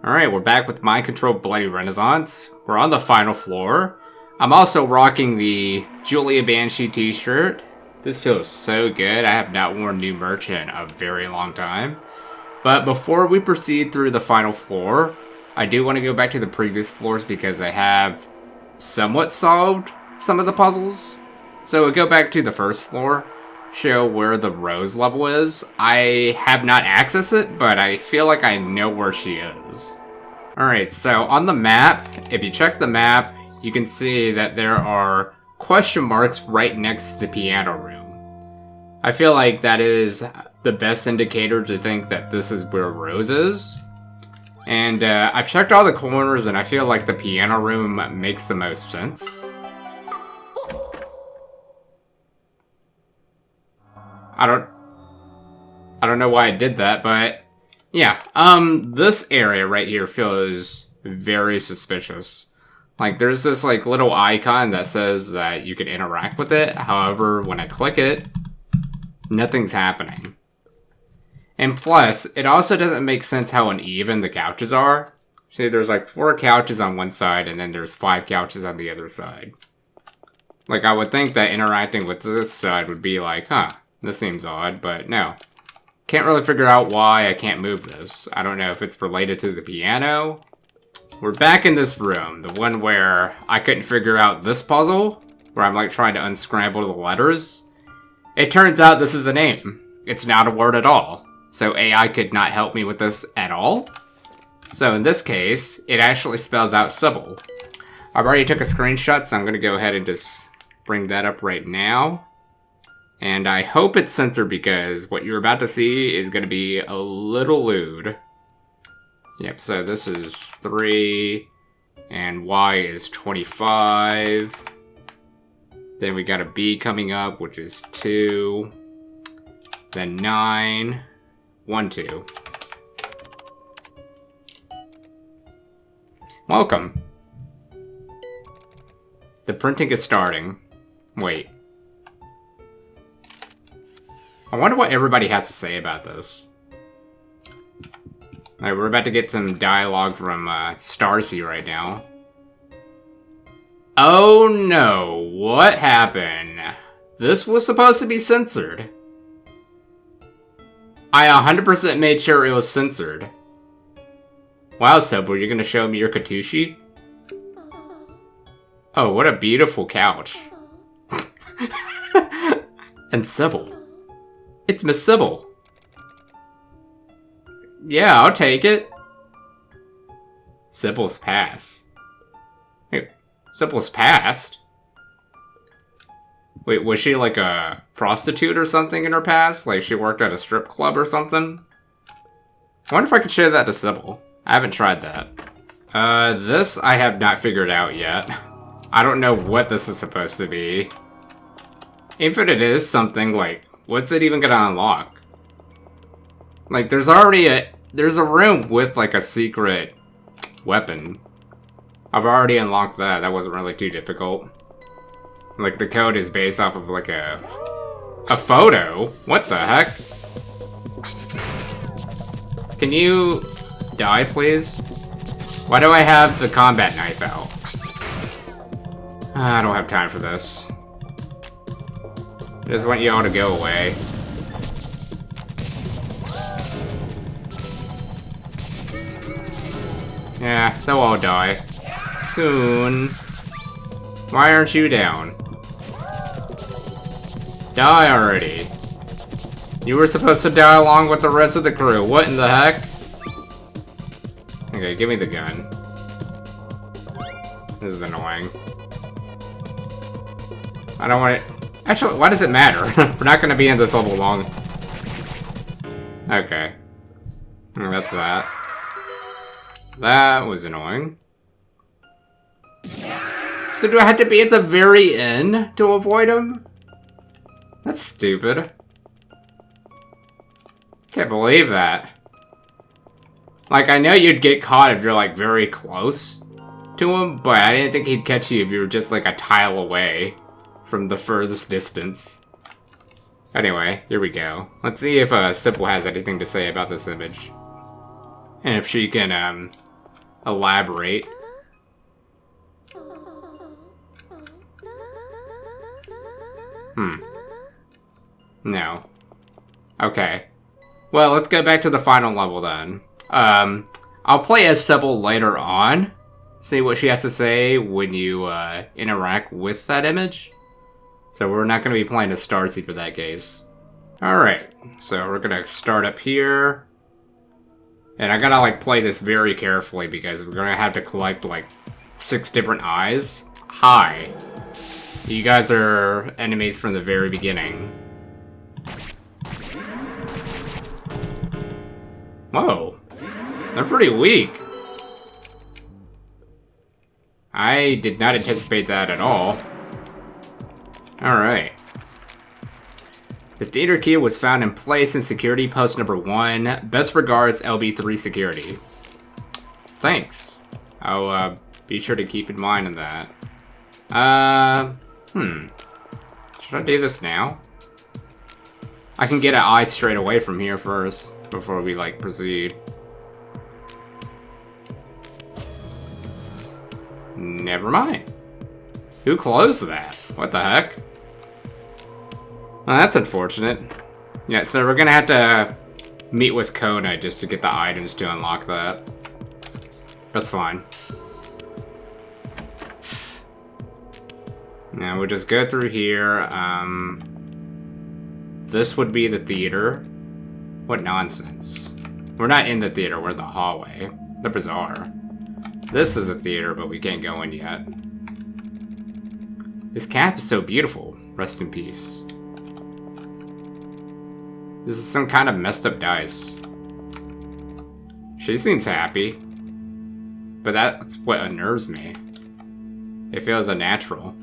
Alright, we're back with Mind Control Bloody Renaissance. We're on the final floor. I'm also rocking the Julia Banshee t-shirt. This feels so good. I have not worn new merch in a very long time. But before we proceed through the final floor, I do want to go back to the previous floors because I have somewhat solved some of the puzzles. So we'll go back to the first floor, show where the Rose level is. I have not accessed it, but I feel like I know where she is. Alright, so on the map, if you check the map, you can see that there are question marks right next to the piano room. I feel like that is the best indicator to think that this is where Rose is. And I've checked all the corners and I feel like the piano room makes the most sense. I don't know why I did that, but yeah, this area right here feels very suspicious. Like, there's this, like, little icon that says that you can interact with it. However, when I click it, nothing's happening. And plus, it also doesn't make sense how uneven the couches are. See, there's, like, 4 couches on one side, and then there's 5 couches on the other side. Like, I would think that interacting with this side would be like, huh, this seems odd, but no. Can't really figure out why I can't move this. I don't know if it's related to the piano. We're back in this room, the one where I couldn't figure out this puzzle, where I'm like trying to unscramble the letters. It turns out this is a name. It's not a word at all. So AI could not help me with this at all. So in this case, it actually spells out CYBIL. I've already took a screenshot, so I'm going to go ahead and just bring that up right now. And I hope it's censored because what you're about to see is going to be a little lewd. Yep, so this is 3, and Y is 25. Then we got a B coming up, which is 2. Then 9, 1, 2. Welcome. The printing is starting. Wait. I wonder what everybody has to say about this. Alright, we're about to get some dialogue from Starsea right now. Oh no, what happened? This was supposed to be censored. I 100% made sure it was censored. Wow, CYBIL, you're gonna show me your Katushi? Oh, what a beautiful couch. And CYBIL. It's Miss CYBIL. Yeah, I'll take it. CYBIL's past. Wait, CYBIL's past? Wait, was she like a prostitute or something in her past? Like she worked at a strip club or something? I wonder if I could share that to CYBIL. I haven't tried that. This I have not figured out yet. I don't know what this is supposed to be. If it is something, like, what's it even gonna unlock? Like, there's a room with, like, a secret weapon. I've already unlocked that. That wasn't really too difficult. Like, the code is based off of, like, a photo? What the heck? Can you die, please? Why do I have the combat knife out? I don't have time for this. I just want you all to go away. Yeah, they'll all die. Soon. Why aren't you down? Die already. You were supposed to die along with the rest of the crew. What in the heck? Okay, give me the gun. This is annoying. I don't want it. Actually, why does it matter? We're not going to be in this level long. Okay. That's that. That was annoying. So do I have to be at the very end to avoid him? That's stupid. Can't believe that. Like, I know you'd get caught if you're, like, very close to him, but I didn't think he'd catch you if you were just, like, a tile away from the furthest distance. Anyway, here we go. Let's see if CYBIL has anything to say about this image. And if she can elaborate. No. Okay. Well, let's go back to the final level then. I'll play as Sybil later on. See what she has to say when you interact with that image. So we're not going to be playing as Starcy for that case. Alright, so we're going to start up here. And I gotta like play this very carefully because we're going to have to collect like 6 different eyes. Hi. You guys are enemies from the very beginning. Whoa. They're pretty weak. I did not anticipate that at all. Alright. The theater key was found in place in security post number 1. Best regards, LB3 security. Thanks. I'll be sure to keep in mind of that. Should I do this now? I can get an eye straight away from here first, before we, like, proceed. Never mind. Who closed that? What the heck? Well, that's unfortunate. Yeah, so we're gonna have to meet with Kona just to get the items to unlock that. That's fine. Now we'll just go through here. This would be the theater. What nonsense. We're not in the theater, we're in the hallway. They're bizarre. This is the theater, but we can't go in yet. This cap is so beautiful. Rest in peace. This is some kind of messed up dice. She seems happy. But that's what unnerves me. It feels unnatural.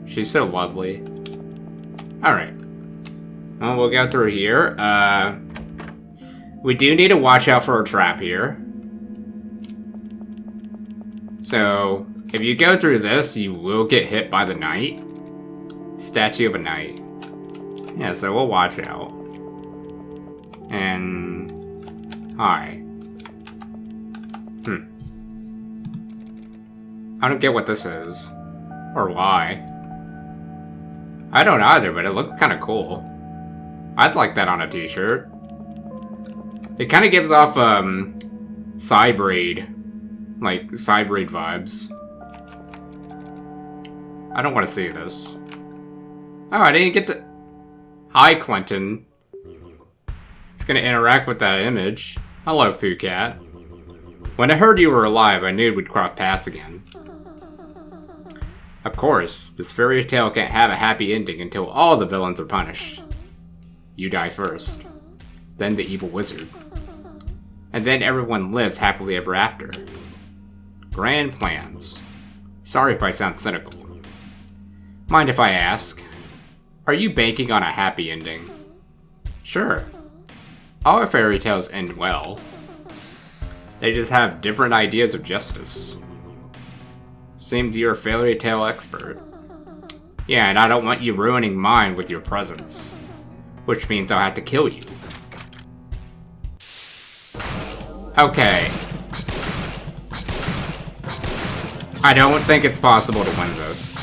She's so lovely. Alright. Well, we'll go through here. We do need to watch out for a trap here. So, if you go through this, you will get hit by the knight. Statue of a knight. Yeah, so we'll watch out. And... hi. I don't get what this is. Or why. I don't either, but it looks kind of cool. I'd like that on a t-shirt. It kind of gives off, Cybraid. Like, Cybraid vibes. I don't want to see this. Oh, I didn't get to... Hi, Clinton. It's gonna interact with that image. Hello, Fucat. When I heard you were alive, I knew we'd cross paths again. Of course, this fairy tale can't have a happy ending until all the villains are punished. You die first. Then the evil wizard. And then everyone lives happily ever after. Grand plans. Sorry if I sound cynical. Mind if I ask, are you banking on a happy ending? Sure. All fairy tales end well. They just have different ideas of justice. Seems you're a fairy tale expert. Yeah, and I don't want you ruining mine with your presence. Which means I'll have to kill you. Okay. I don't think it's possible to win this.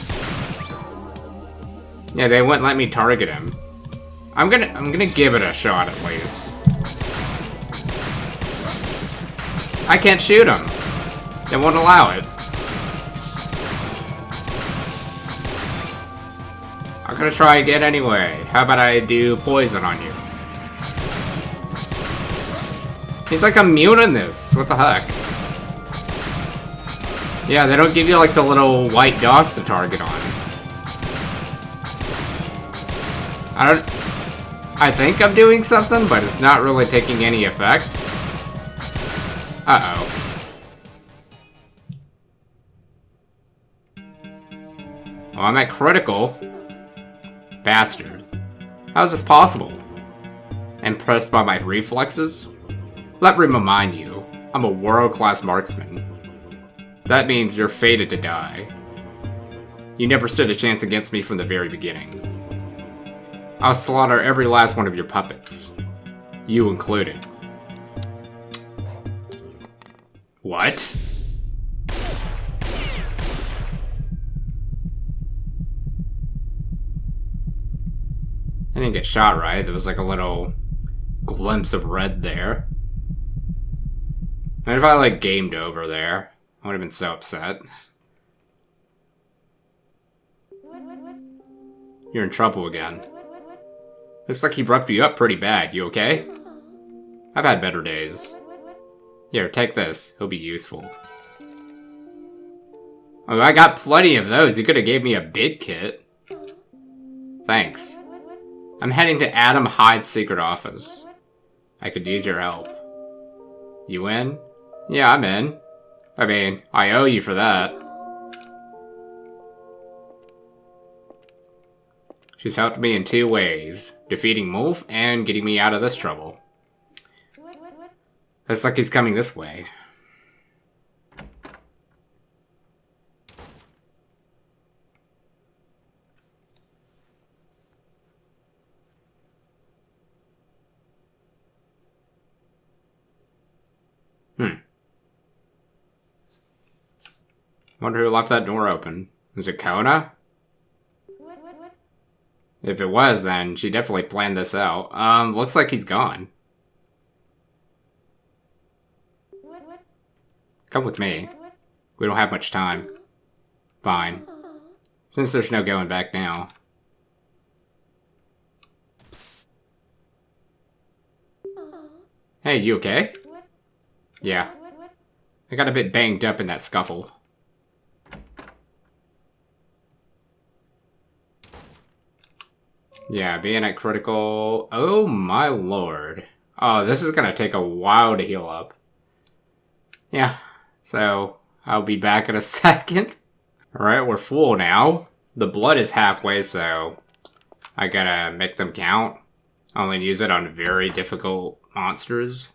Yeah, they wouldn't let me target him. I'm gonna give it a shot at least. I can't shoot him. They won't allow it. I'm gonna try again anyway. How about I do poison on you? He's like immune in this. What the heck? Yeah, they don't give you like the little white dots to target on. I think I'm doing something, but it's not really taking any effect. Uh-oh. Well, I'm at critical. Bastard. How is this possible? Impressed by my reflexes? Let me remind you, I'm a world-class marksman. That means you're fated to die. You never stood a chance against me from the very beginning. I'll slaughter every last one of your puppets. You included. What? I didn't get shot, right? There was like a little glimpse of red there. And if I like gamed over there, I would have been so upset. You're in trouble again. Looks like he roughed you up pretty bad. You okay? I've had better days. Here, take this. It'll be useful. Oh, I got plenty of those. You could have gave me a big kit. Thanks. I'm heading to Adam Hyde's secret office. I could use your help. You in? Yeah, I'm in. I mean, I owe you for that. She's helped me in 2 ways. Defeating Wolf and getting me out of this trouble. Looks like he's coming this way. Wonder who left that door open. Is it Kona? If it was, then she definitely planned this out. Looks like he's gone. Come with me. We don't have much time. Fine. Since there's no going back now. Hey, you okay? Yeah. I got a bit banged up in that scuffle. Yeah, being at critical... Oh my lord. Oh, this is gonna take a while to heal up. Yeah, so I'll be back in a second. Alright, we're full now. The blood is halfway, so I gotta make them count. Only use it on very difficult monsters.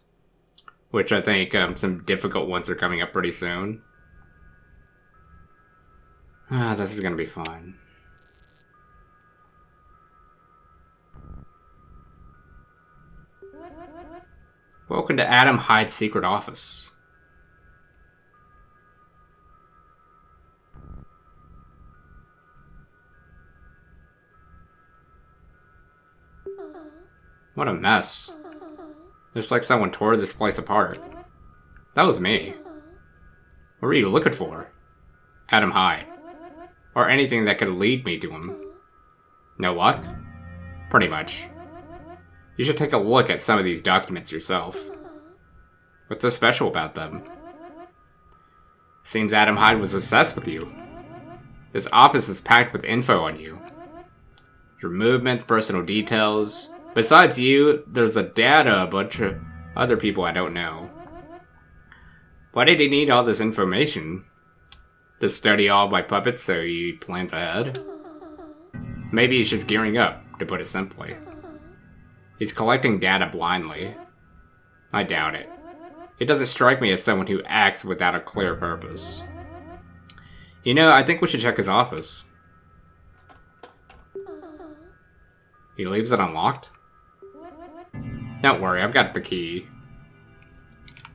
Which I think some difficult ones are coming up pretty soon. Ah, this is gonna be fun. Welcome to Adam Hyde's secret office. What a mess. Looks like someone tore this place apart. That was me. What were you looking for? Adam Hyde. Or anything that could lead me to him. No luck? Pretty much. You should take a look at some of these documents yourself. What's so special about them? Seems Adam Hyde was obsessed with you. This office is packed with info on you. Your movements, personal details. Besides you, there's a bunch of other people I don't know. Why did he need all this information? To study all my puppets so he plans ahead? Maybe he's just gearing up, to put it simply. He's collecting data blindly. I doubt it. He doesn't strike me as someone who acts without a clear purpose. You know, I think we should check his office. He leaves it unlocked? Don't worry, I've got the key.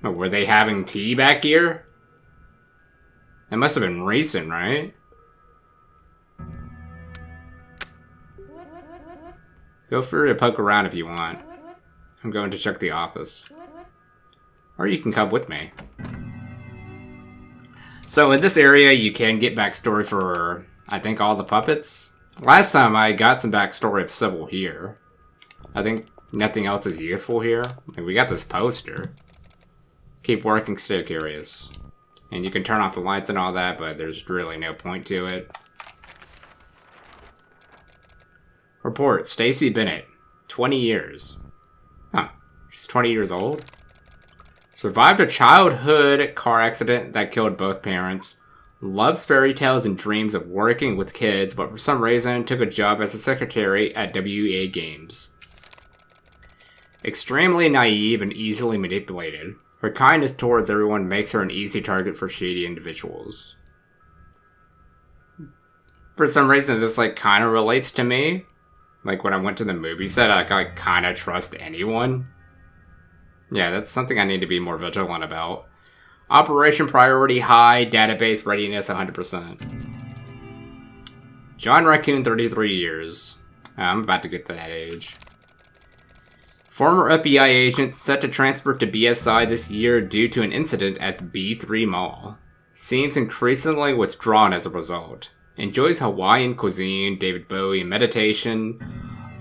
Oh, were they having tea back here? That must have been recent, right? Feel free to poke around if you want. I'm going to check the office. Or you can come with me. So in this area, you can get backstory for, I think, all the puppets. Last time I got some backstory of CYBIL here. I think nothing else is useful here. Like, we got this poster. Keep working, stay curious. And you can turn off the lights and all that, but there's really no point to it. Report, Stacy Bennett, 20 years. Huh, she's 20 years old? Survived a childhood car accident that killed both parents. Loves fairy tales and dreams of working with kids, but for some reason took a job as a secretary at WEA Games. Extremely naive and easily manipulated. Her kindness towards everyone makes her an easy target for shady individuals. For some reason, this, like, kind of relates to me. Like, when I went to the movie set, I, like, kind of trust anyone. Yeah, that's something I need to be more vigilant about. Operation priority high, database readiness 100%. John Raccoon, 33 years. I'm about to get to that age. Former FBI agent set to transfer to BSI this year due to an incident at the B3 Mall. Seems increasingly withdrawn as a result. Enjoys Hawaiian cuisine, David Bowie, and meditation.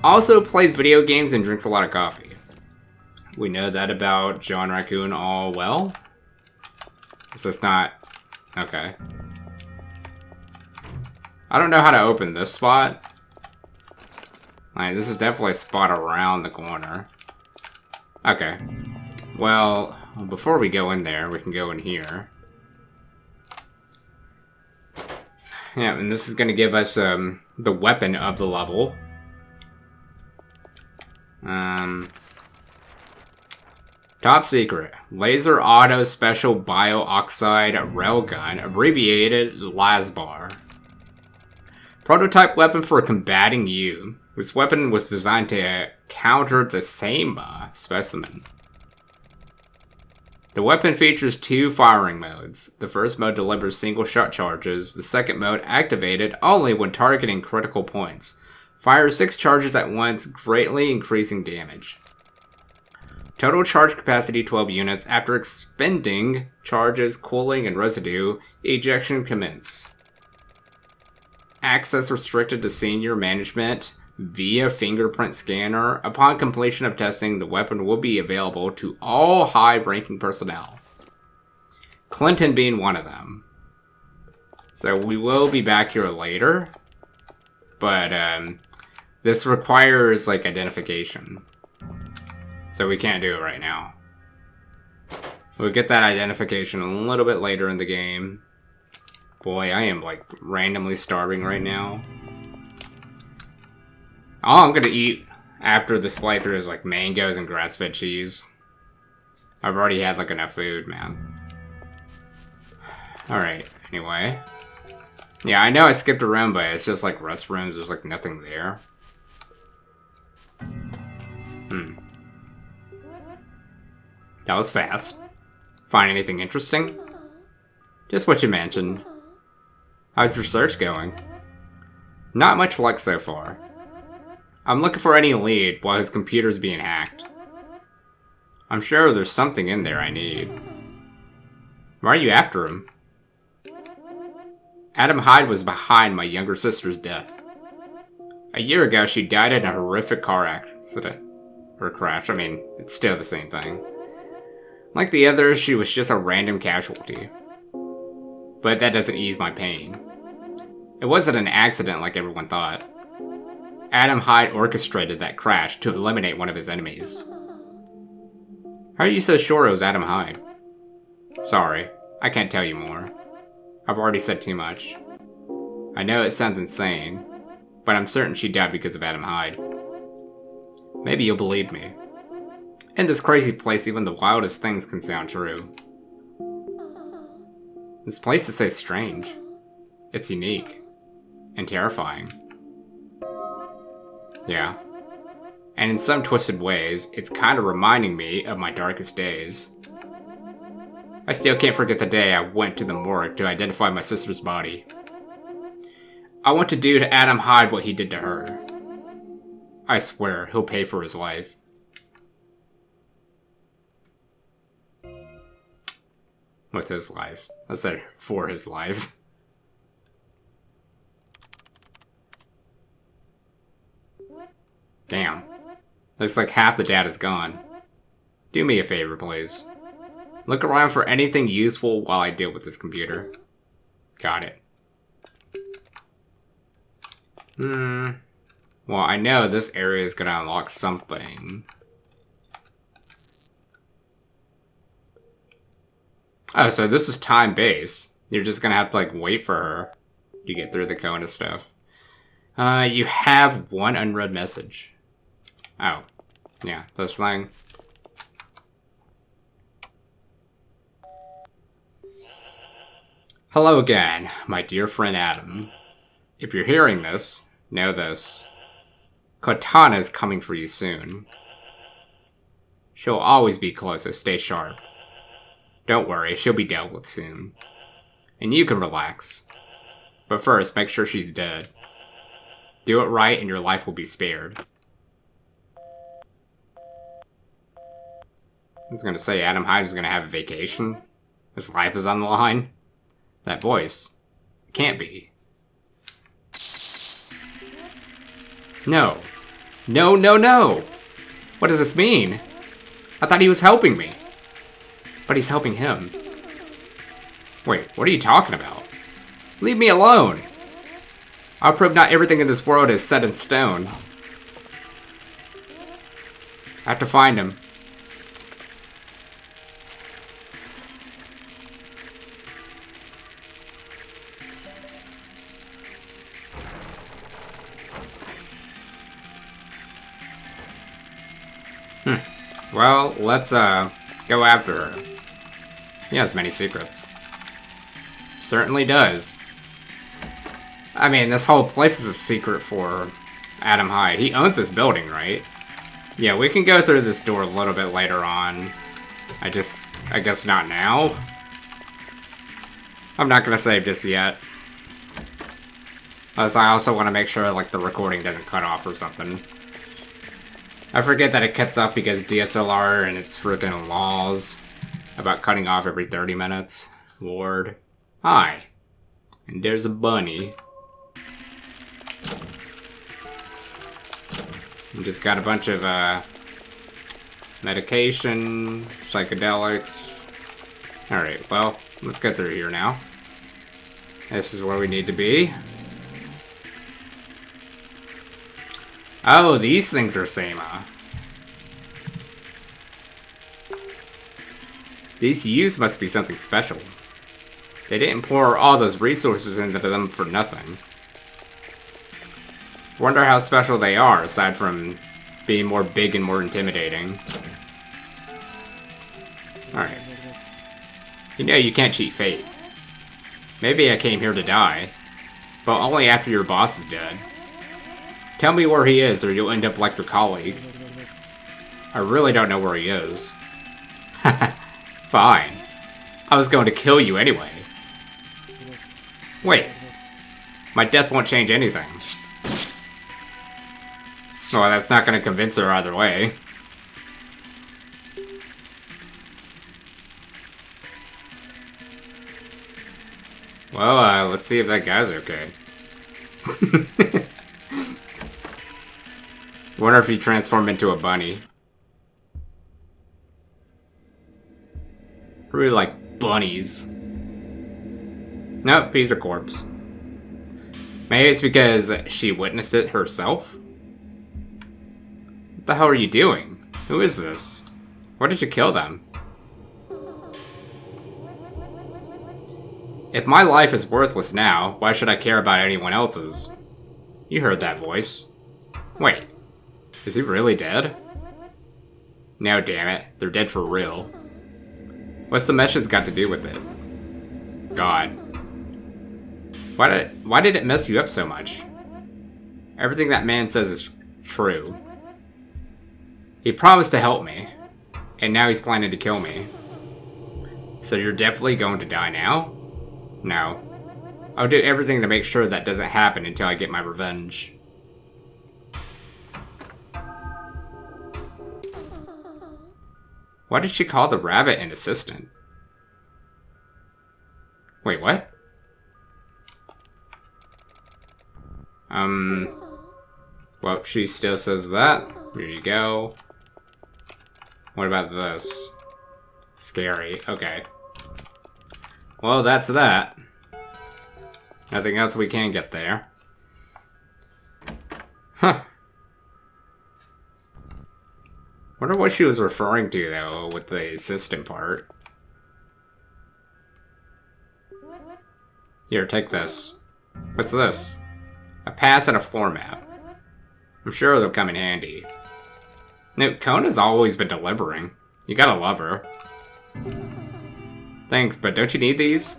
Also plays video games and drinks a lot of coffee. We know that about John Raccoon all well. So it's not... Okay. I don't know how to open this spot. Like, this is definitely a spot around the corner. Okay. Well, before we go in there, we can go in here. Yeah, and this is going to give us the weapon of the level. Top secret. Laser Auto Special Bio-Oxide Railgun, abbreviated LASBAR. Prototype weapon for combating you. This weapon was designed to counter the same specimen. The weapon features 2 firing modes. The first mode delivers single shot charges. The second mode, activated only when targeting critical points. Fires 6 charges at once, greatly increasing damage. Total charge capacity 12 units. After expending charges, cooling, and residue, ejection commence. Access restricted to senior management via fingerprint scanner. Upon completion of testing, the weapon will be available to all high-ranking personnel. Clinton being one of them. So we will be back here later. But this requires, like, identification. So we can't do it right now. We'll get that identification a little bit later in the game. Boy, I am, like, randomly starving right now. All I'm gonna eat after this playthrough is, like, mangoes and grass-fed cheese. I've already had, like, enough food, man. Alright, anyway. Yeah, I know I skipped a room, but it's just, like, restrooms. There's, like, nothing there. That was fast. Find anything interesting? Just what you mentioned. How's your search going? Not much luck so far. I'm looking for any lead while his computer's being hacked. I'm sure there's something in there I need. Why are you after him? Adam Hyde was behind my younger sister's death. A year ago, she died in a horrific car accident. Or crash, I mean, it's still the same thing. Like the others, she was just a random casualty. But that doesn't ease my pain. It wasn't an accident like everyone thought. Adam Hyde orchestrated that crash to eliminate one of his enemies. How are you so sure it was Adam Hyde? Sorry, I can't tell you more. I've already said too much. I know it sounds insane, but I'm certain she died because of Adam Hyde. Maybe you'll believe me. In this crazy place, even the wildest things can sound true. This place is so strange. It's unique. And terrifying. Yeah. And in some twisted ways, it's kind of reminding me of my darkest days. I still can't forget the day I went to the morgue to identify my sister's body. I want to do to Adam Hyde what he did to her. I swear, he'll pay for his life. With his life. I said for his life. Damn. Looks like half the data's gone. Do me a favor, please. Look around for anything useful while I deal with this computer. Got it. Well, I know this area is gonna unlock something. Oh, so this is time-based. You're just gonna have to, like, wait for her to get through the cone and stuff. You have one unread message. Oh. Yeah, this thing. Hello again, my dear friend Adam. If you're hearing this, know this. Cortana is coming for you soon. She'll always be close, so stay sharp. Don't worry, she'll be dealt with soon. And you can relax. But first, make sure she's dead. Do it right and your life will be spared. I was gonna say Adam Hyde is gonna have a vacation. His life is on the line. That voice. Can't be. No. No, no, no! What does this mean? I thought he was helping me. But he's helping him. Wait, what are you talking about? Leave me alone! I'll prove not everything in this world is set in stone. I have to find him. Well, let's, go after her. He has many secrets. Certainly does. I mean, this whole place is a secret for Adam Hyde. He owns this building, right? Yeah, we can go through this door a little bit later on. I guess not now. I'm not gonna save just yet. Plus, I also want to make sure, like, the recording doesn't cut off or something. I forget that it cuts off because DSLR and its freaking laws about cutting off every 30 minutes. Lord. Hi. And there's a bunny. We just got a bunch of, medication, psychedelics. Alright, well, let's get through here now. This is where we need to be. Oh, these things are Sama. These use must be something special. They didn't pour all those resources into them for nothing. Wonder how special they are, aside from being more big and more intimidating. Alright. You know you can't cheat fate. Maybe I came here to die, but only after your boss is dead. Tell me where he is, or you'll end up like your colleague. I really don't know where he is. Fine. I was going to kill you anyway. Wait. My death won't change anything. Well, that's not going to convince her either way. Well, let's see if that guy's okay. Wonder if he transformed into a bunny. I really like bunnies. Nope, he's a corpse. Maybe it's because she witnessed it herself? What the hell are you doing? Who is this? Why did you kill them? If my life is worthless now, why should I care about anyone else's? You heard that voice. Wait. Is he really dead? No, damn it. They're dead for real. What's the message got to do with it? God. Why did it mess you up so much? Everything that man says is true. He promised to help me, and now he's planning to kill me. So you're definitely going to die now? No. I'll do everything to make sure that doesn't happen until I get my revenge. Why did she call the rabbit an assistant? Wait, what? Well, she still says that. Here you go. What about this? Scary. Okay. Well, that's that. Nothing else we can get there. Huh. Wonder what she was referring to, though, with the assistant part. Here, take this. What's this? A pass and a floor map. I'm sure they'll come in handy. No, Kona's always been delivering. You gotta love her. Thanks, but don't you need these?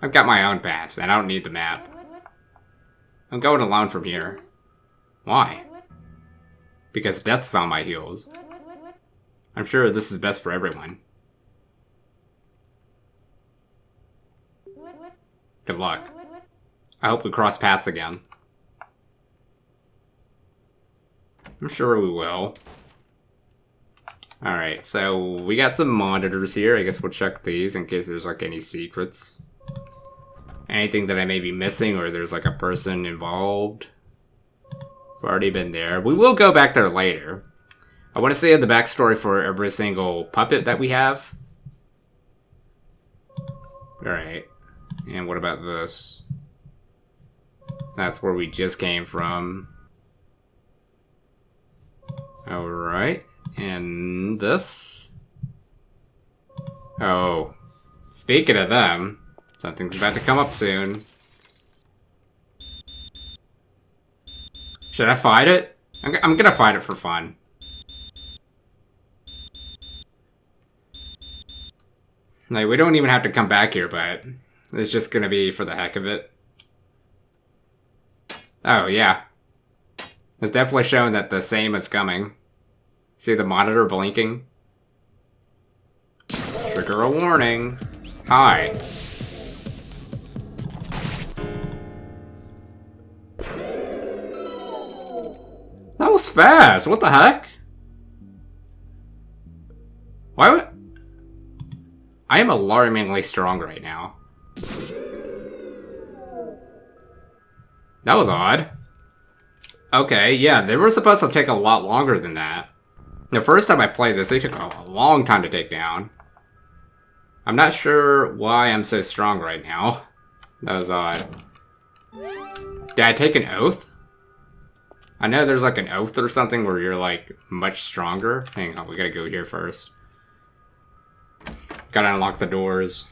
I've got my own pass, and I don't need the map. I'm going alone from here. Why? Because death's on my heels. I'm sure this is best for everyone. Good luck. I hope we cross paths again. I'm sure we will. Alright, so we got some monitors here. I guess we'll check these in case there's like any secrets. Anything that I may be missing or there's like a person involved. We've already been there. We will go back there later. I want to say the backstory for every single puppet that we have. Alright. And what about this? That's where we just came from. Alright. And this? Oh. Speaking of them, something's about to come up soon. Should I fight it? I'm gonna fight it for fun. Like, we don't even have to come back here, but it's just gonna be for the heck of it. Oh, yeah. It's definitely showing that the same is coming. See the monitor blinking? Trigger a warning. Hi. That was fast. What the heck? Why would... I am alarmingly strong right now. That was odd. Okay, yeah, they were supposed to take a lot longer than that. The first time I played this, they took a long time to take down. I'm not sure why I'm so strong right now. That was odd. Did I take an oath? I know there's like an oath or something where you're like much stronger. Hang on, we gotta go here first. Gotta unlock the doors.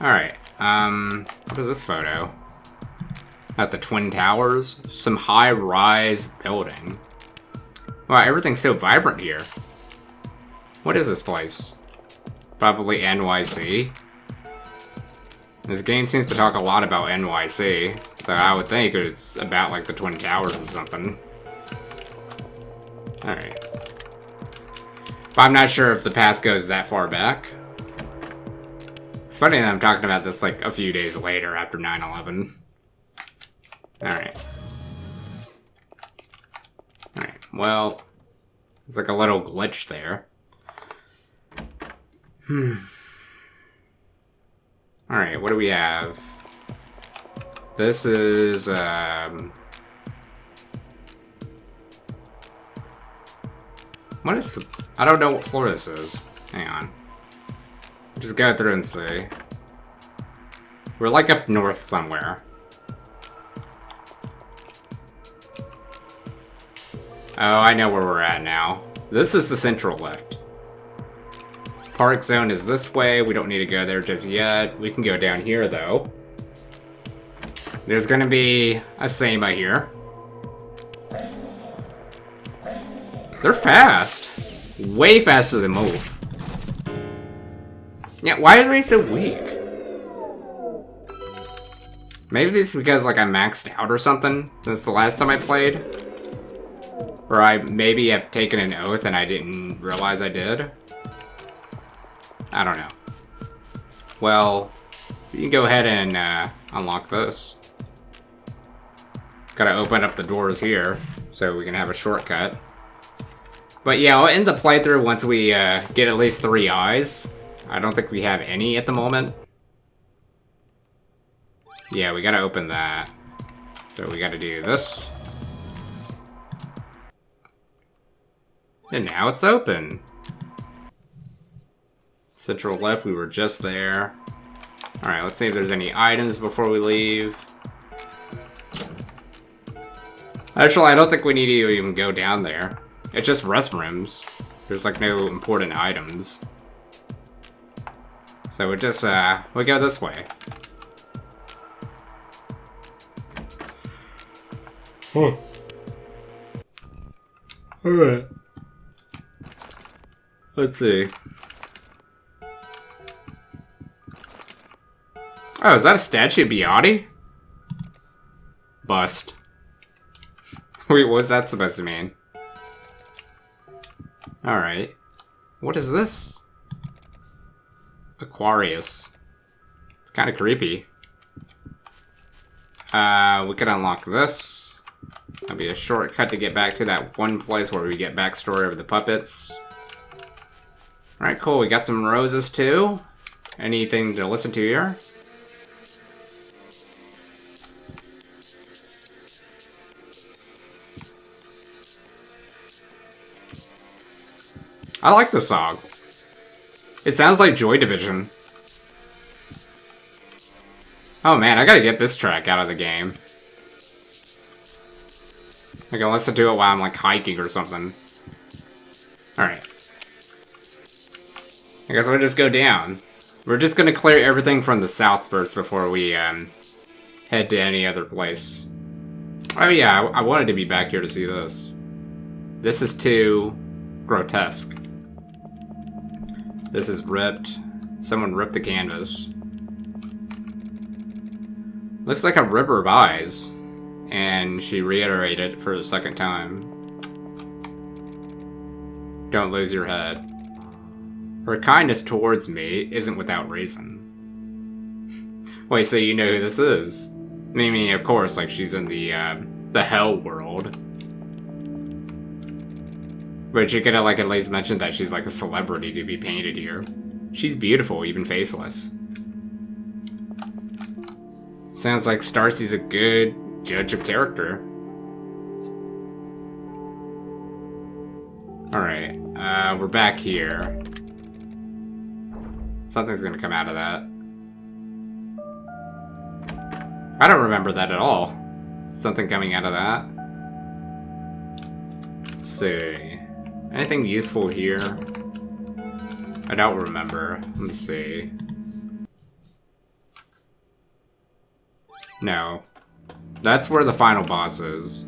Alright, what is this photo? At the Twin Towers? Some high-rise building. Wow, everything's so vibrant here. What is this place? Probably NYC. This game seems to talk a lot about NYC, so I would think it's about like the Twin Towers or something. Alright. But I'm not sure if the past goes that far back. It's funny that I'm talking about this like a few days later after 9/11. Alright. Alright, well, there's like a little glitch there. Alright, what do we have? This is, what is... I don't know what floor this is. Hang on. Just go through and see. We're like up north somewhere. Oh, I know where we're at now. This is the central lift. Park zone is this way. We don't need to go there just yet. We can go down here, though. There's gonna be a Sama here. They're fast. Way faster than move. Yeah, why are they so weak? Maybe it's because, like, I maxed out or something since the last time I played. Or I maybe have taken an oath and I didn't realize I did. I don't know. Well, you can go ahead and unlock this. Gotta open up the doors here so we can have a shortcut. But yeah, I'll end the playthrough once we get at least 3 eyes. I don't think we have any at the moment. Yeah, we gotta open that. So we gotta do this. And now it's open. Central left, we were just there. Alright, let's see if there's any items before we leave. Actually, I don't think we need to even go down there. It's just restrooms. There's like no important items. So we just, we go this way. Oh. Alright. Let's see. Oh, is that a statue of BYYONI? Bust. Wait, what's that supposed to mean? Alright. What is this? Aquarius. It's kind of creepy. We could unlock this. That'll be a shortcut to get back to that one place where we get backstory of the puppets. Alright, cool. We got some roses, too. Anything to listen to here? I like this song. It sounds like Joy Division. Oh man, I gotta get this track out of the game. I can listen to it while I'm like hiking or something. Alright. I guess we'll just go down. We're just gonna clear everything from the south first before we head to any other place. Oh yeah, I wanted to be back here to see this. This is too grotesque. This is ripped. Someone ripped the canvas. Looks like a ripper of eyes. And she reiterated it for the second time. Don't lose your head. Her kindness towards me isn't without reason. Wait, so you know who this is? I mean, of course, like she's in the hell world. But you could have like at least mentioned that she's like a celebrity to be painted here. She's beautiful, even faceless. Sounds like Starcy's a good judge of character. Alright, we're back here. Something's gonna come out of that. I don't remember that at all. Something coming out of that. Let's see. Anything useful here? I don't remember. Let me see. No. That's where the final boss is.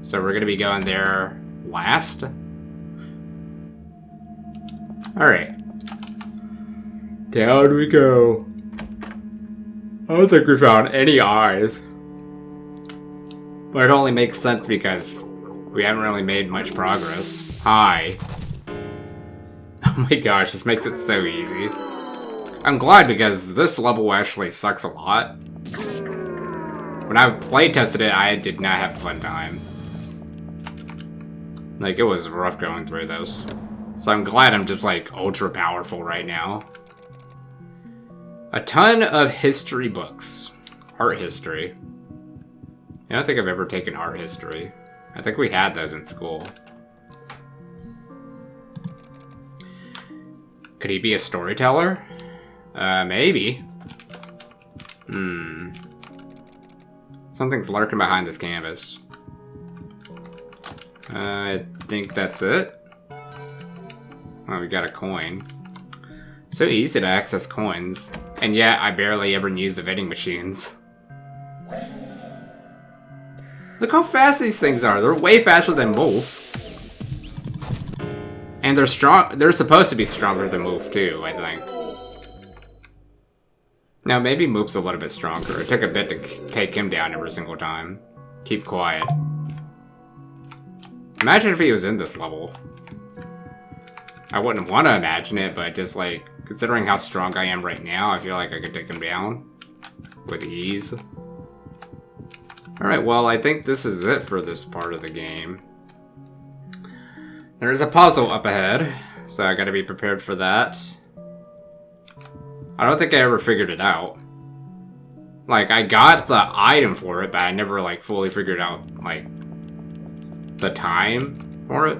So we're gonna be going there last? Alright. Down we go. I don't think we found any eyes. But it only makes sense because we haven't really made much progress. Hi. Oh my gosh, this makes it so easy. I'm glad because this level actually sucks a lot. When I play tested it, I did not have a fun time. Like, it was rough going through this. So I'm glad I'm just like ultra powerful right now. A ton of history books. Art history. I don't think I've ever taken art history. I think we had those in school. Could he be a storyteller? Maybe. Something's lurking behind this canvas. I think that's it. Oh, we got a coin. So easy to access coins. And yet, I barely ever use the vending machines. Look how fast these things are. They're way faster than Moof. And they're strong. They're supposed to be stronger than Moof too, I think. Now, maybe Moof's a little bit stronger. It took a bit to take him down every single time. Keep quiet. Imagine if he was in this level. I wouldn't want to imagine it, but just like, considering how strong I am right now, I feel like I could take him down with ease. Alright, well, I think this is it for this part of the game. There's a puzzle up ahead, so I gotta be prepared for that. I don't think I ever figured it out. Like, I got the item for it, but I never, like, fully figured out, like, the time for it.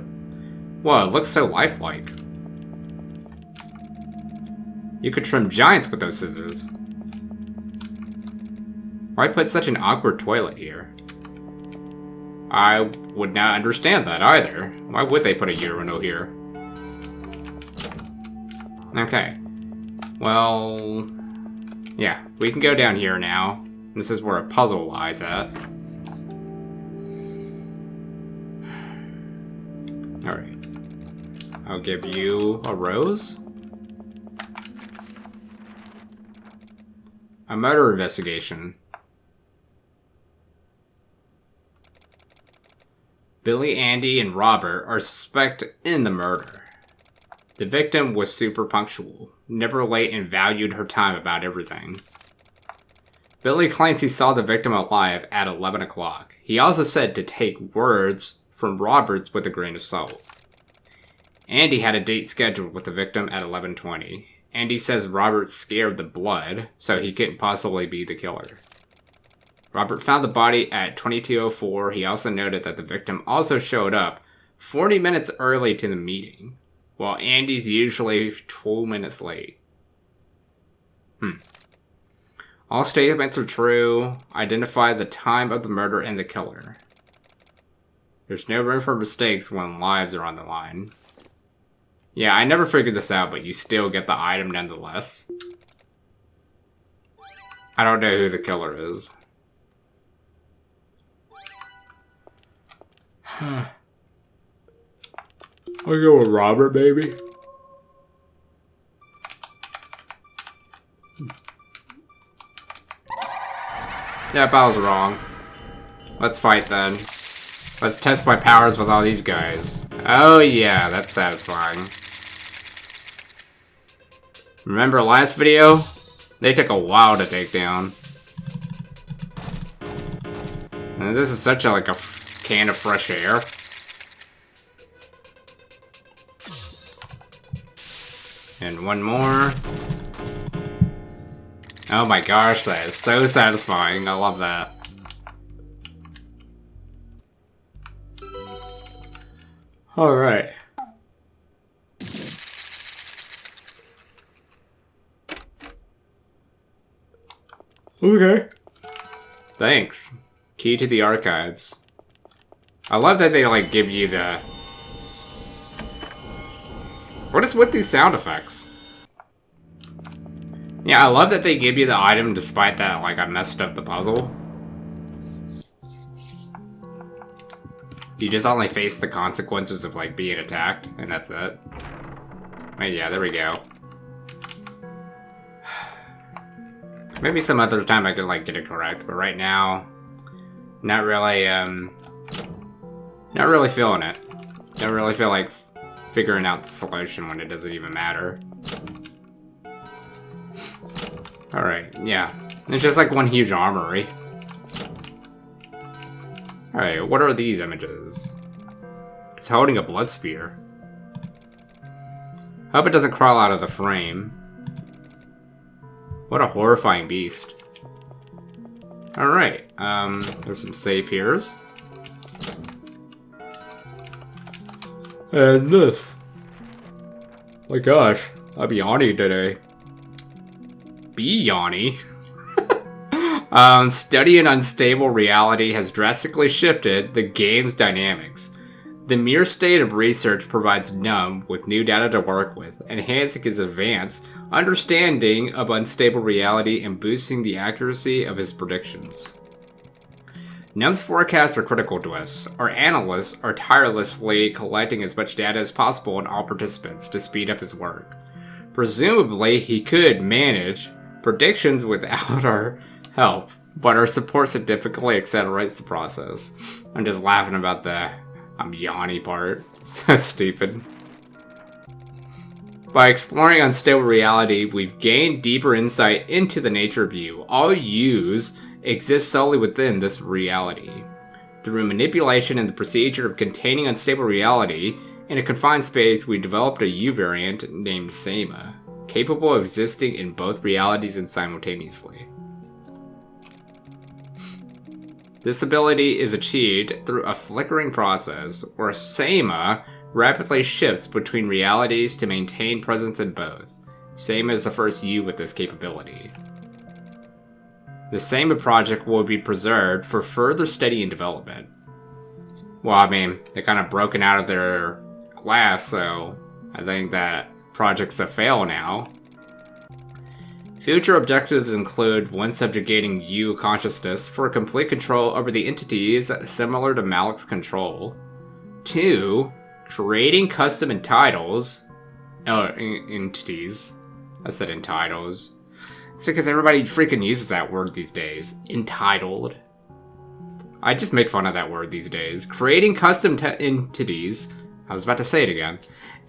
Whoa, it looks so lifelike. You could trim giants with those scissors. Why put such an awkward toilet here? I would not understand that either. Why would they put a urinal here? Okay. Well, yeah, we can go down here now. This is where a puzzle lies at. Alright. I'll give you a rose. A murder investigation. Billy, Andy, and Robert are suspected in the murder. The victim was super punctual, never late, and valued her time about everything. Billy claims he saw the victim alive at 11 o'clock. He also said to take words from Roberts with a grain of salt. Andy had a date scheduled with the victim at 11:20. Andy says Robert scared the blood, so he couldn't possibly be the killer. Robert found the body at 22:04. He also noted that the victim also showed up 40 minutes early to the meeting, while Andy's usually 12 minutes late. All statements are true. Identify the time of the murder and the killer. There's no room for mistakes when lives are on the line. Yeah, I never figured this out, but you still get the item nonetheless. I don't know who the killer is. I'll go with Robert, baby. Yep, I was wrong. Let's fight then. Let's test my powers with all these guys. Oh yeah, that's satisfying. Remember last video? They took a while to take down. And this is such a can of fresh air. And one more. Oh my gosh, that is so satisfying. I love that. Alright. Okay. Thanks. Key to the archives. I love that they give you the... What is with these sound effects? Yeah, I love that they give you the item despite that, I messed up the puzzle. You just only face the consequences of, being attacked, and that's it. Wait, yeah, there we go. Maybe some other time I could, get it correct, but right now, not really feeling it. Don't really feel like figuring out the solution when it doesn't even matter. Alright, yeah. It's just one huge armory. Alright, what are these images? It's holding a blood spear. Hope it doesn't crawl out of the frame. What a horrifying beast. Alright, there's some save here's. And this. My gosh, I'll be BYONI today. BYONI? Studying unstable reality has drastically shifted the game's dynamics. The mere state of research provides Numb with new data to work with, enhancing his advanced understanding of unstable reality and boosting the accuracy of his predictions. Numb's forecasts are critical to us. Our analysts are tirelessly collecting as much data as possible on all participants to speed up his work. Presumably, he could manage predictions without our help, but our support significantly accelerates the process. I'm just laughing about the BYONI part. So stupid. By exploring unstable reality, we've gained deeper insight into the nature of you. All yous exist solely within this reality. Through manipulation and the procedure of containing unstable reality, in a confined space, we developed a U variant named Sama, capable of existing in both realities and simultaneously. This ability is achieved through a flickering process where Sama rapidly shifts between realities to maintain presence in both. Sama is the first U with this capability. The Sama project will be preserved for further study and development. Well, I mean, they're kind of broken out of their class, so I think that project's a fail now. Future objectives include 1. Subjugating U consciousness for complete control over the entities similar to Malik's control. 2. Creating custom entities. I said entitles. It's because everybody freaking uses that word these days. Entitled. I just make fun of that word these days. Creating custom entities I was about to say it again.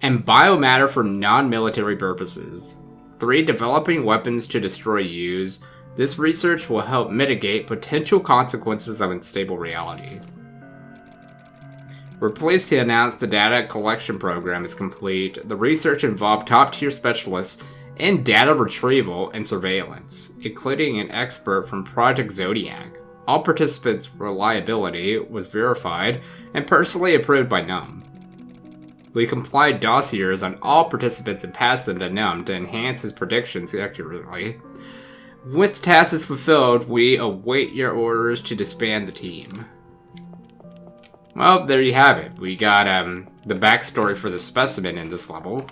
And biomatter for non-military purposes. 3. Developing weapons to destroy use. This research will help mitigate potential consequences of unstable reality. We're pleased to announce the data collection program is complete. The research involved top-tier specialists in data retrieval and surveillance, including an expert from Project Zodiac. All participants' reliability was verified and personally approved by NUM. We complied dossiers on all participants and passed them to NUM to enhance his predictions accurately. With tasks fulfilled, we await your orders to disband the team. Well, there you have it. We got the backstory for the specimen in this level.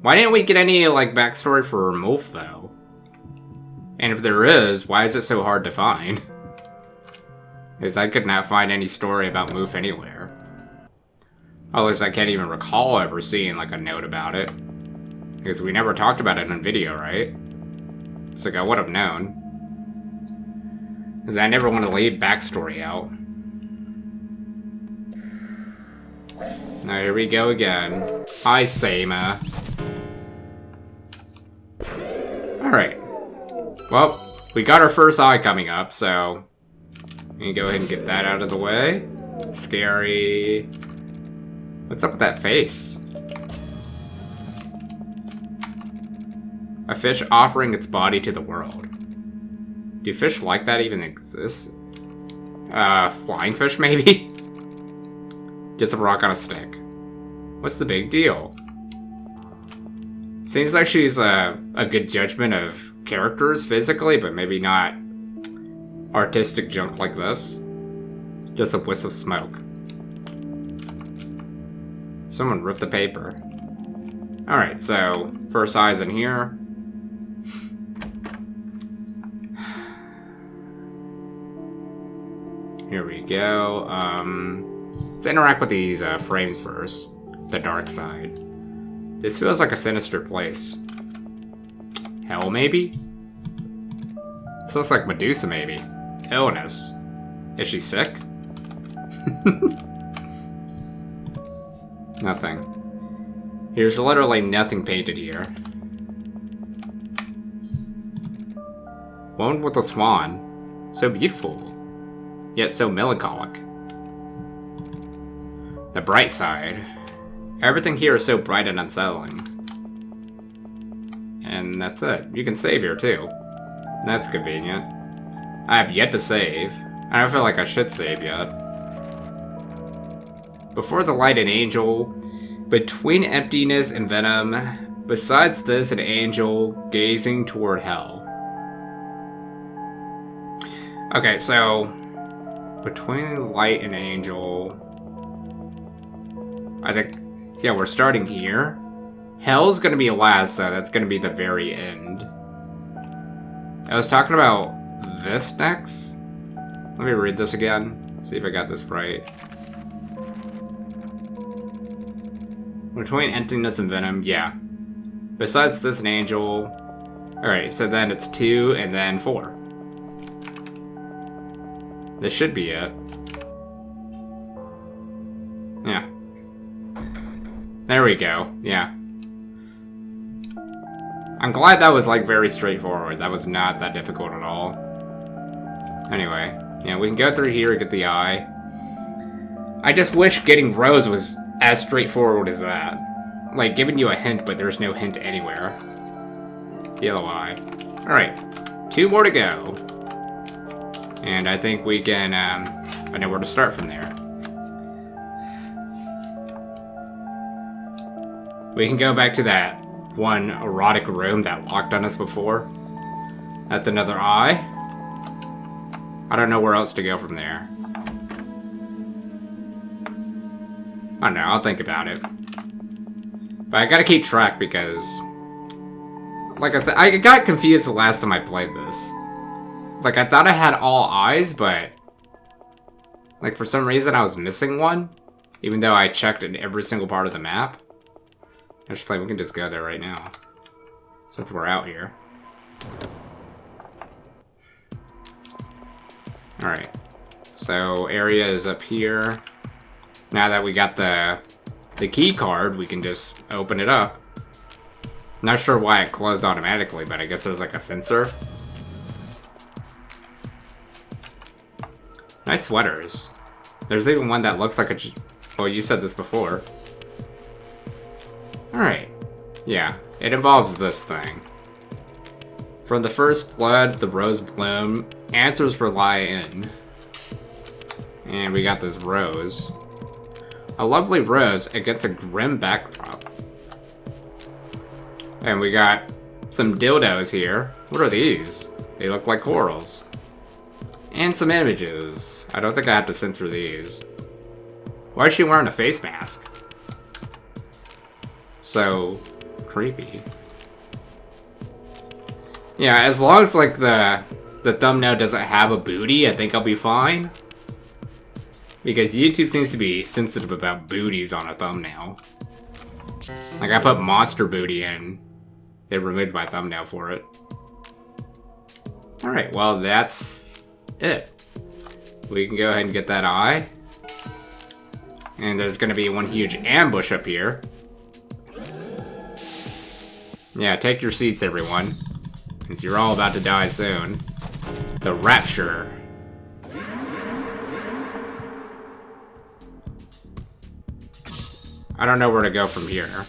Why didn't we get any like backstory for Mulf though? And if there is, why is it so hard to find? Because I could not find any story about Mulf anywhere. At least I can't even recall ever seeing like a note about it. Because we never talked about it on video, right? It's like I would have known. Because I never want to leave backstory out. Now here we go again. Hi, Sama. Alright. Well, we got our first eye coming up, so... we can go ahead and get that out of the way. Scary. What's up with that face? A fish offering its body to the world. Do fish like that even exist? Flying fish maybe? Just a rock on a stick. What's the big deal? Seems like she's a good judgment of characters physically, but maybe not artistic junk like this. Just a wisp of smoke. Someone ripped the paper. Alright, so first eye's in here. Here we go. Let's interact with these frames first. The dark side. This feels like a sinister place. Hell, maybe? This looks like Medusa, maybe. Illness. Is she sick? Nothing. Here's literally nothing painted here. One with a swan. So beautiful. Yet so melancholic. The bright side. Everything here is so bright and unsettling. And that's it. You can save here too. That's convenient. I have yet to save. I don't feel like I should save yet. Before the light, an angel. Between emptiness and venom. Besides this, an angel gazing toward hell. Okay, so... between light and angel... I think... yeah, we're starting here. Hell's gonna be last, so that's gonna be the very end. I was talking about this next. Let me read this again. See if I got this right. Between emptiness and venom, yeah. Besides this, an angel... alright, so then it's 2 and then 4. This should be it. Yeah. There we go, yeah. I'm glad that was, like, very straightforward. That was not that difficult at all. Anyway, yeah, we can go through here and get the eye. I just wish getting Rose was as straightforward as that. Like, giving you a hint, but there's no hint anywhere. Yellow eye. Alright, 2 more to go. And I think we can, I know where to start from there. We can go back to that one erotic room that locked on us before. That's another eye. I don't know where else to go from there. I don't know, I'll think about it. But I gotta keep track because... like I said, I got confused the last time I played this. Like, I thought I had all eyes, but... like, for some reason I was missing one. Even though I checked in every single part of the map. Actually, we can just go there right now. Since we're out here. Alright. So, area is up here. Now that we got the key card, we can just open it up. Not sure why it closed automatically, but I guess there's like a sensor. Nice sweaters. There's even one that looks like a... Well, you said this before. Alright. Yeah, it involves this thing. From the first blood, the rose bloom, answers lie in. And we got this rose. A lovely rose against a grim backdrop. And we got some dildos here. What are these? They look like corals. And some images. I don't think I have to censor these. Why is she wearing a face mask? So creepy. Yeah, as long as like the thumbnail doesn't have a booty, I think I'll be fine. Because YouTube seems to be sensitive about booties on a thumbnail. Like I put monster booty in. They removed my thumbnail for it. Alright, well that's it. We can go ahead and get that eye. And there's gonna be one huge ambush up here. Yeah, take your seats everyone. Since you're all about to die soon. The Rapture. I don't know where to go from here.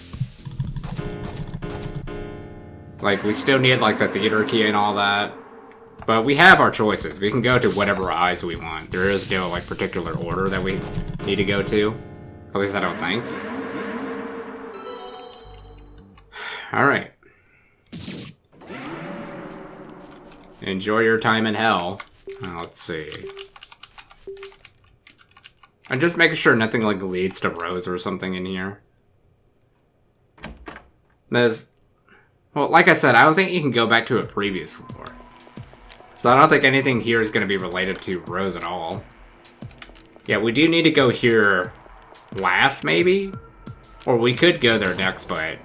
Like, we still need, like, the theater key and all that. But we have our choices. We can go to whatever eyes we want. There is no, like, particular order that we need to go to. At least I don't think. Alright. Enjoy your time in hell. Let's see. I'm just making sure nothing, like, leads to Rose or something in here. There's... Well, like I said, I don't think you can go back to a previous floor. So I don't think anything here is going to be related to Rose at all. Yeah, we do need to go here last, maybe? Or we could go there next, but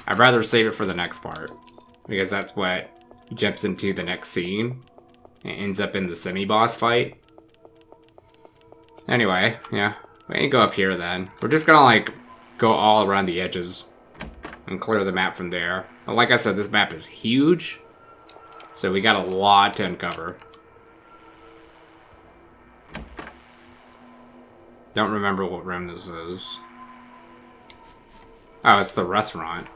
I'd rather save it for the next part. Because that's what jumps into the next scene. It ends up in the semi-boss fight. Anyway, yeah, we ain't go up here then. We're just gonna, like, go all around the edges and clear the map from there. But like I said, this map is huge, so we got a lot to uncover. Don't remember what room this is. Oh, it's the restaurant.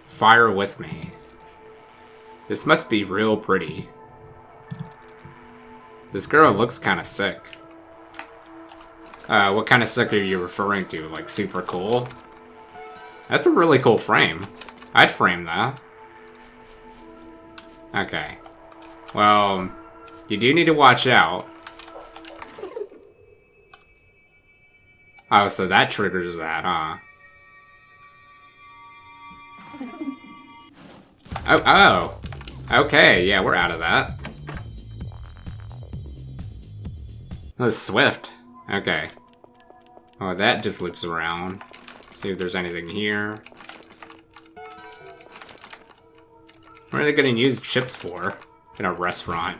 Fire with me. This must be real pretty. This girl looks kind of sick. What kind of sick are you referring to? Like, super cool? That's a really cool frame. I'd frame that. Okay. Well, you do need to watch out. Oh, so that triggers that, huh? Oh. Okay, yeah, we're out of that. That was swift. Okay. Oh, that just loops around. See if there's anything here. What are they gonna use chips for in a restaurant?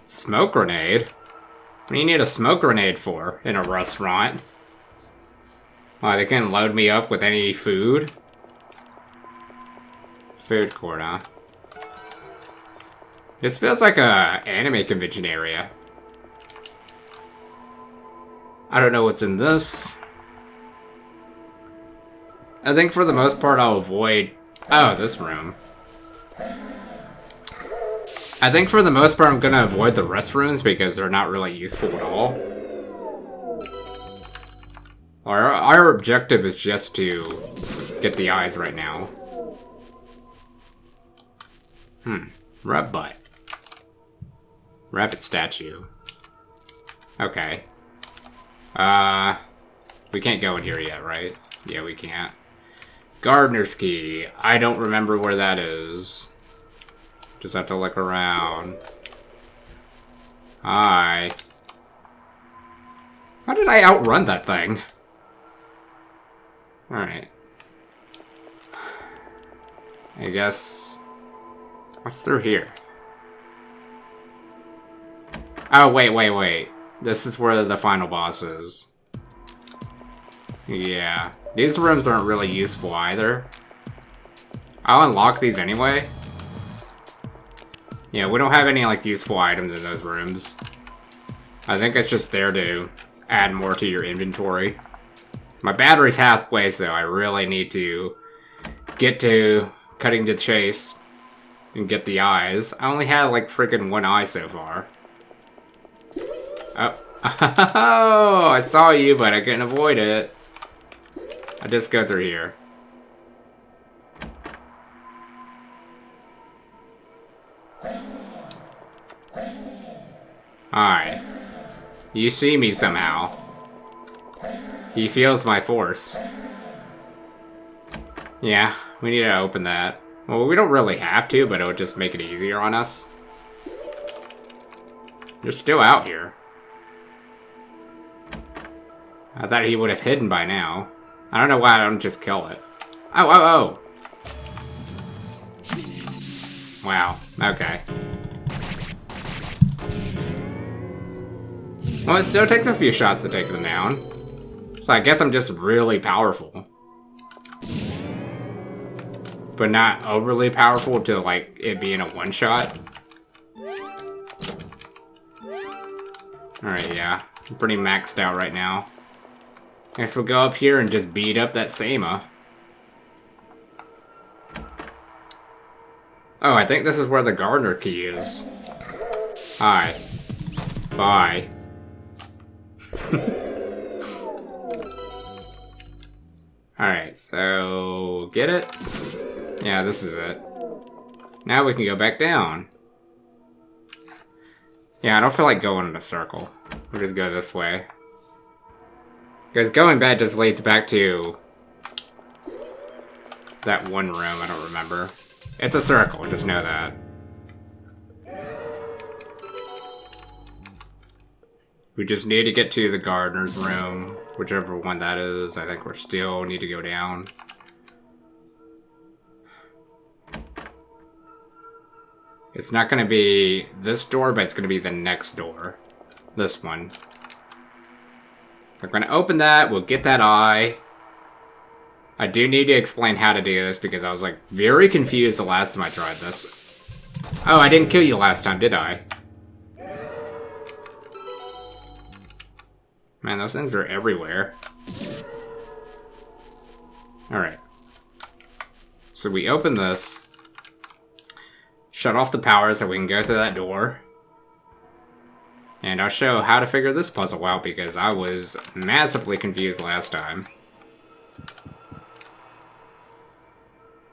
Smoke grenade? What do you need a smoke grenade for in a restaurant? Why, they can't load me up with any food? Food court, huh? This feels like a anime convention area. I don't know what's in this. I think for the most part I'll avoid... Oh, this room. I think for the most part I'm gonna avoid the restrooms because they're not really useful at all. Our objective is just to get the eyes right now. Rub butt. Rabbit statue. Okay. We can't go in here yet, right? Yeah, we can't. Gardener's key. I don't remember where that is. Just have to look around. Hi. How did I outrun that thing? Alright. I guess... What's through here? Oh, wait. This is where the final boss is. Yeah. These rooms aren't really useful either. I'll unlock these anyway. Yeah, we don't have any, like, useful items in those rooms. I think it's just there to add more to your inventory. My battery's halfway, so I really need to get to cutting the chase and get the eyes. I only had, like, freaking one eye so far. Oh. Oh, I saw you, but I couldn't avoid it. I just go through here. Alright. You see me somehow. He feels my force. Yeah, we need to open that. Well, we don't really have to, but it would just make it easier on us. They're still out here. I thought he would have hidden by now. I don't know why I don't just kill it. Oh! Wow, okay. Well, it still takes a few shots to take them down. So I guess I'm just really powerful. But not overly powerful to, like, it being a one-shot. Alright, yeah. I'm pretty maxed out right now. Guess we'll go up here and just beat up that Sama. Oh, I think this is where the gardener key is. Hi. Bye. Alright, so... get it? Yeah, this is it. Now we can go back down. Yeah, I don't feel like going in a circle. We'll just go this way. Because going back just leads back to... that one room, I don't remember. It's a circle, just know that. We just need to get to the gardener's room, whichever one that is. I think we still need to go down. It's not going to be this door, but it's going to be the next door. This one. We're going to open that, we'll get that eye. I do need to explain how to do this because I was like very confused the last time I tried this. Oh, I didn't kill you last time, did I? Man, those things are everywhere. Alright. So we open this. Shut off the power so we can go through that door. And I'll show how to figure this puzzle out because I was massively confused last time.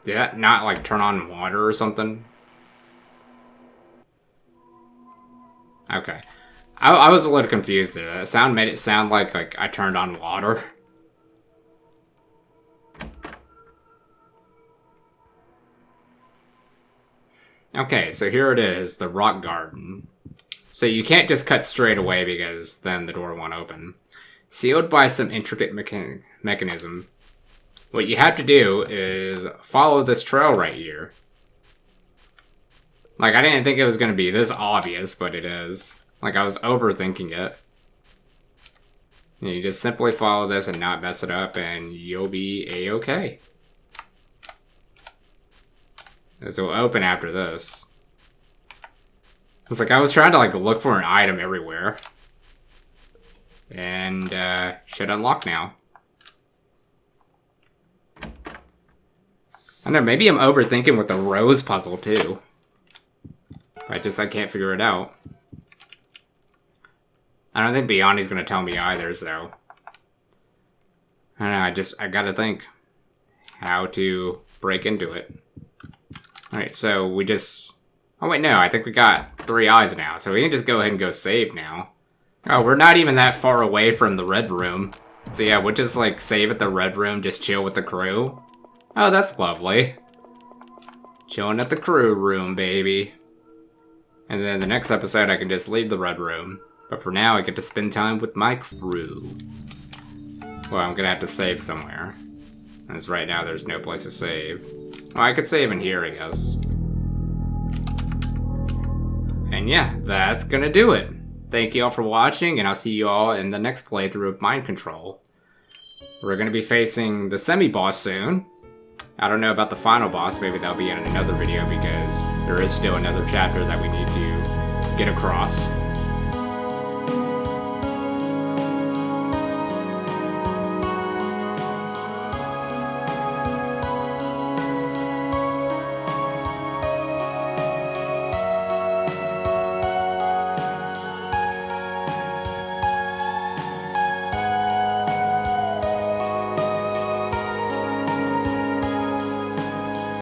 Did that not, like, turn on water or something? Okay. I was a little confused there. That sound made it sound like I turned on water. Okay, so here it is, the rock garden. So you can't just cut straight away because then the door won't open. Sealed by some intricate mechanism. What you have to do is follow this trail right here. Like, I didn't think it was going to be this obvious, but it is. Like, I was overthinking it. And you just simply follow this and not mess it up, and you'll be a-okay. This will open after this. It's like I was trying to, like, look for an item everywhere. And, should unlock now. I don't know, maybe I'm overthinking with the rose puzzle, too. I can't figure it out. I don't think BYONI's gonna tell me either, so... I don't know, I gotta think how to break into it. Alright, so we just... Oh wait, no, I think we got 3 eyes now, so we can just go ahead and go save now. Oh, we're not even that far away from the red room. So yeah, we'll just, like, save at the red room, just chill with the crew. Oh, that's lovely. Chilling at the crew room, baby. And then the next episode, I can just leave the red room. But for now, I get to spend time with my crew. Well, I'm gonna have to save somewhere. As right now, there's no place to save. Well, I could save in here, I guess. And yeah, that's gonna do it. thank you all for watching, and I'll see you all in the next playthrough of Mind Control. We're going to be facing the semi-boss soon. I don't know about the final boss, maybe that'll be in another video because there is still another chapter that we need to get across.